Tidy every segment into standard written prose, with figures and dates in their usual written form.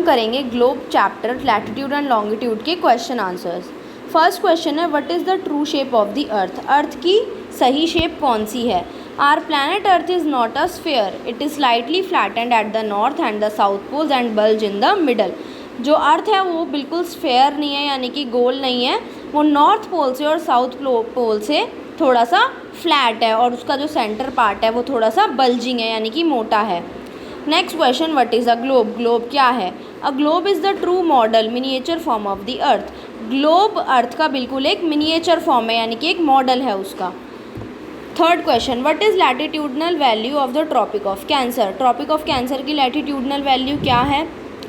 करेंगे globe chapter latitude and longitude के question answers. First question है what is the true shape of the earth. Earth की सही shape कौन सी है। Our planet earth is not a sphere, it is slightly flattened at the north and the south poles and bulge in the middle. जो earth है वो बिल्कुल sphere नहीं है, यानी कि गोल नहीं है, वो नॉर्थ पोल से और साउथ पोल से थोड़ा सा फ्लैट है और उसका जो सेंटर पार्ट है वो थोड़ा सा बल्जिंग है, यानी कि मोटा है। Next question what is a globe. Globe क्या है। A globe is the true model miniature form of the earth. Globe earth का बिल्कुल एक मिनिएचर फॉर्म है, यानी कि एक मॉडल है उसका। Third question what is latitudinal value of the tropic of Cancer. Tropic of Cancer की लैटिट्यूडनल वैल्यू क्या है।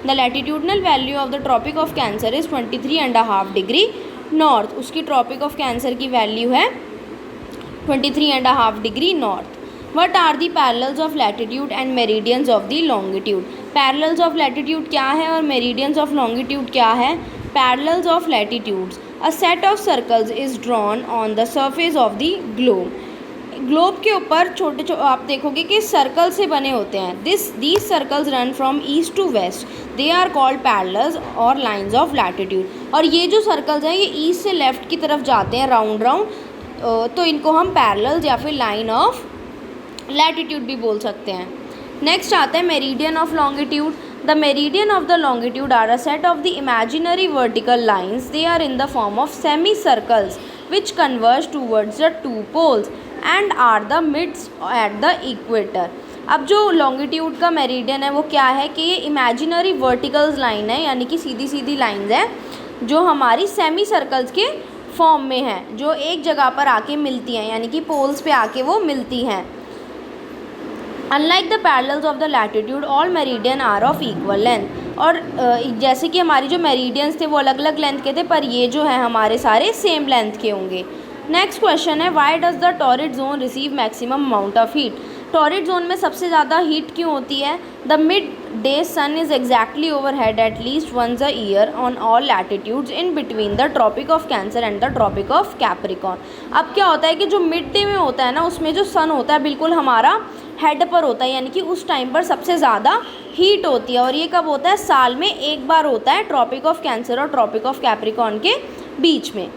The latitudinal value of the tropic of Cancer is 23.5 degree north. उसकी ट्रॉपिक ऑफ कैंसर की value है 23.5 degree north. What are the parallels of latitude and meridians of the longitude? Parallels of latitude क्या है और meridians of longitude क्या है। Parallels of latitudes, a set of circles is drawn on the surface of the globe. Globe के ऊपर छोटे आप देखोगे कि सर्कल से बने होते हैं। these circles run from east to west. They are called parallels or lines of latitude. और ये जो सर्कल्स हैं ये ईस्ट से लेफ्ट की तरफ जाते हैं राउंड राउंड, तो इनको हम पैरेलल्स या फिर लाइन ऑफ लैटिट्यूड भी बोल सकते हैं। नेक्स्ट आता है meridian of longitude. The meridian of the longitude are a set of the imaginary vertical lines. They are in the form of semi circles which converge towards the two poles and are the meets at the equator. अब जो longitude का meridian है वो क्या है कि ये imaginary verticals line है, यानी कि सीधी सीधी लाइन्स हैं जो हमारी सेमी सर्कल्स के फॉर्म में हैं, जो एक जगह पर आके मिलती हैं, यानी कि पोल्स पे आके वो मिलती हैं। Unlike the parallels of the latitude all meridian are of equal length. और जैसे कि हमारी जो मेरिडियंस थे वो अलग अलग लेंथ के थे, पर ये जो है हमारे सारे सेम लेंथ के होंगे। नेक्स्ट क्वेश्चन है why does the torrid zone receive maximum amount of heat. Torrid zone में सबसे ज़्यादा हीट क्यों होती है। The midday sun is exactly overhead at least once a year on all latitudes in between the tropic of Cancer and the tropic of Capricorn. अब क्या होता है कि जो मिड डे में होता है ना, उसमें जो सन होता है बिल्कुल हमारा हेड पर होता है, यानी कि उस टाइम पर सबसे ज़्यादा हीट होती है। और ये कब होता है, साल में एक बार होता है, ट्रॉपिक ऑफ कैंसर और ट्रॉपिक ऑफ कैप्रिकॉर्न के बीच में।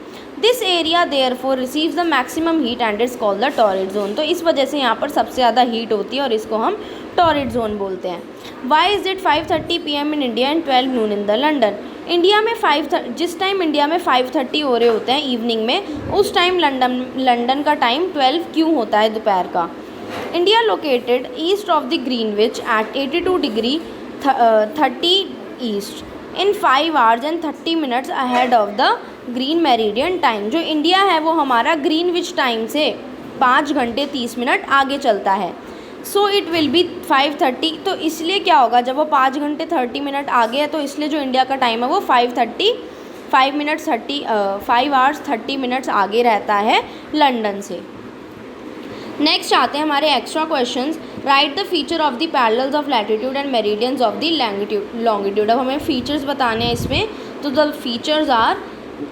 This area therefore receives the maximum heat and is called the torrid zone. तो इस वजह से यहाँ पर सबसे ज़्यादा हीट होती है और इसको हम टॉरिड जोन बोलते हैं। Why is it 5:30 PM in India and 12 noon in the London. India में जिस टाइम इंडिया में 5:30 हो रहे होते हैं इवनिंग में, उस टाइम लंदन का टाइम 12 क्यों होता है दोपहर का। India located east of the Greenwich at 82 degree 30 east in 5 hours and 30 minutes ahead of the green meridian time। जो इंडिया है वो हमारा ग्रीनविच टाइम से 5 घंटे 30 मिनट आगे चलता है। So it will be 5:30। तो इसलिए क्या होगा, जब वो 5 घंटे 30 मिनट आगे है तो इसलिए जो इंडिया का टाइम है वो 5 hours 30 minutes आगे रहता है लंदन से। नेक्स्ट आते हैं हमारे extra questions. Write the feature of the parallels of latitude and meridians of the longitude. अब हमें फीचर्स बताने हैं इसमें, तो the features are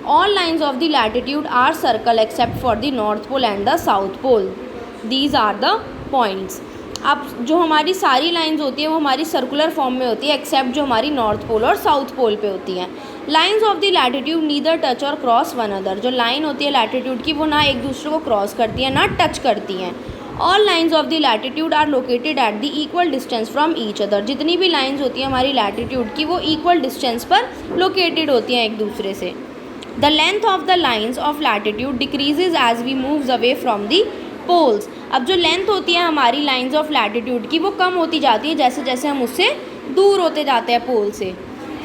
all lines of the latitude are circle except for the north pole and the south pole. These are the points. अब जो हमारी सारी लाइंस होती है वो हमारी सर्कुलर फॉर्म में होती है, एक्सेप्ट जो हमारी नॉर्थ पोल और साउथ पोल पे होती हैं। Lines of the latitude neither touch और क्रॉस वन अदर। जो लाइन होती है लैटिट्यूड की वो ना एक दूसरे को क्रॉस करती है ना टच करती हैं। All lines of the latitude are located at the equal distance from each other. जितनी भी लाइंस होती हैं हमारी लैटिट्यूड की वो इक्वल डिस्टेंस पर लोकेटेड होती हैं एक दूसरे से। The length of the lines of latitude decreases as we moves away from the poles. अब जो लेंथ होती है हमारी लाइंस ऑफ लैटिट्यूड की वो कम होती जाती है जैसे जैसे हम उससे दूर होते जाते हैं पोल से।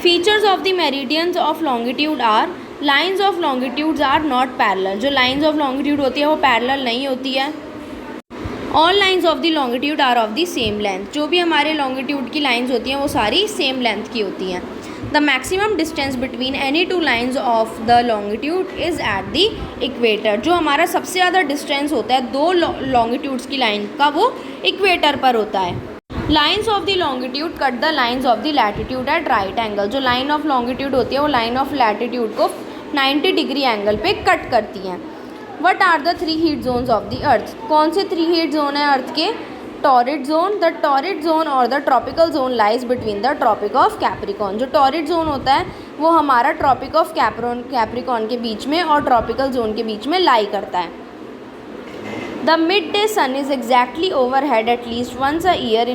Features of the meridians of longitude are lines of longitudes are not parallel. जो लाइंस ऑफ लॉन्गिट्यूड होती है वो पैरेलल नहीं होती है। All lines of the longitude are of the same length. जो भी हमारे लॉन्गिट्यूड की लाइंस होती हैं वो सारी सेम लेंथ की होती हैं। The maximum distance between any two lines of the longitude is eight the equator. जो हमारा सबसे ज़्यादा डिस्टेंस होता है दो लॉन्गिट्यूड्स की लाइन का वो इक्वेटर पर होता है। Lines of the longitude cut the lines of the latitude at right angle. जो लाइन ऑफ लॉन्गिट्यूड होती है वो लाइन ऑफ लैटिट्यूड को 90 डिग्री एंगल पे कट करती हैं। What are the 3 heat zones of the earth. कौन से 3 हीट जोन है अर्थ के। Torrid zone, the torrid zone और the tropical zone lies between the tropic of Capricorn. जो टॉरिड जोन होता है वो हमारा ट्रॉपिक ऑफ कैप्रिकॉर्न के बीच में और ट्रॉपिकल जोन के बीच में लाई करता है। The midday sun is exactly overhead at least once a year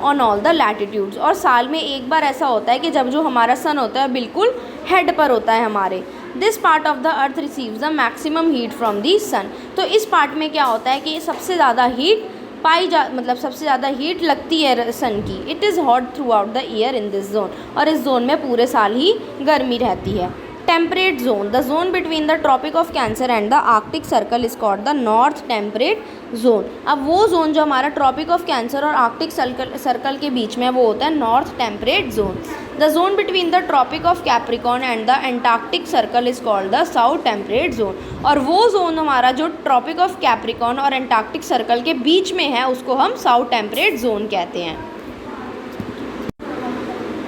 on all the latitudes. और साल में एक बार ऐसा होता है कि जब जो हमारा सन होता है बिल्कुल हेड पर होता है हमारे। This part of the earth receives the maximum heat from the sun. तो इस पार्ट में क्या होता है कि सबसे ज़्यादा हीट सबसे ज़्यादा हीट लगती है सन की। It is hot through out the year in this zone, और इस जोन में पूरे साल ही गर्मी रहती है। Temperate zone, the zone between the tropic of Cancer and the Arctic Circle is called the north temperate zone. अब वो जोन जो हमारा ट्रॉपिक ऑफ कैंसर और आर्कटिक सर्कल के बीच में वो होता है north temperate zone. The zone between the tropic of Capricorn and the Antarctic Circle is called the south temperate zone. और वो जोन हमारा जो ट्रॉपिक ऑफ कैप्रिकॉर्न और एंटार्क्टिक सर्कल के बीच में है उसको हम साउथ टेम्परेट जोन कहते हैं।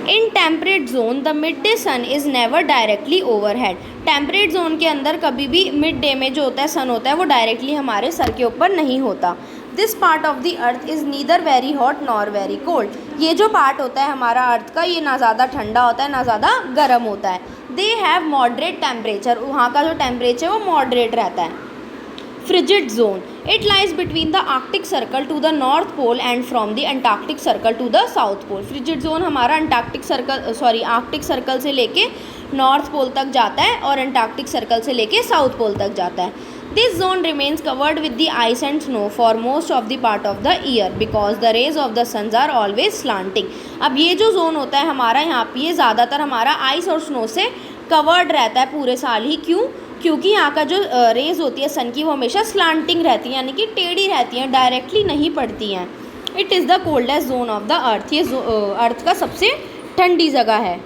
In temperate zone the midday sun is never directly overhead. Temperate zone के अंदर कभी भी मिड डे में जो होता है सन होता है वो डायरेक्टली हमारे सर के ऊपर नहीं होता। This part of the earth is neither very hot nor very cold. ये जो पार्ट होता है हमारा अर्थ का ये ना ज़्यादा ठंडा होता है ना ज़्यादा गर्म होता है। दे हैव मॉडरेट टेम्परेचर, वहाँ का जो टेम्परेचर वो मॉडरेट रहता है। Frigid zone, it lies between the Arctic Circle to the north pole and from the Antarctic Circle to the south Pole. Frigid zone हमारा आर्कटिक सर्कल से लेके north pole तक जाता है और एंटार्क्टिक सर्कल से लेके साउथ पोल तक जाता है। This zone remains covered with the ice and snow for most of the part of the year because the rays of the suns are always slanting. अब ये जो जोन होता है हमारा यहाँ पे ये ज़्यादातर हमारा आइस और स्नो से कवर्ड रहता है पूरे साल ही। क्यों? क्योंकि यहाँ का जो रेज होती है सन की वो हमेशा स्लांटिंग रहती है, यानी कि टेढ़ी रहती हैं, डायरेक्टली नहीं पड़ती हैं। It is the coldest zone of the अर्थ, ये अर्थ का सबसे ठंडी जगह है।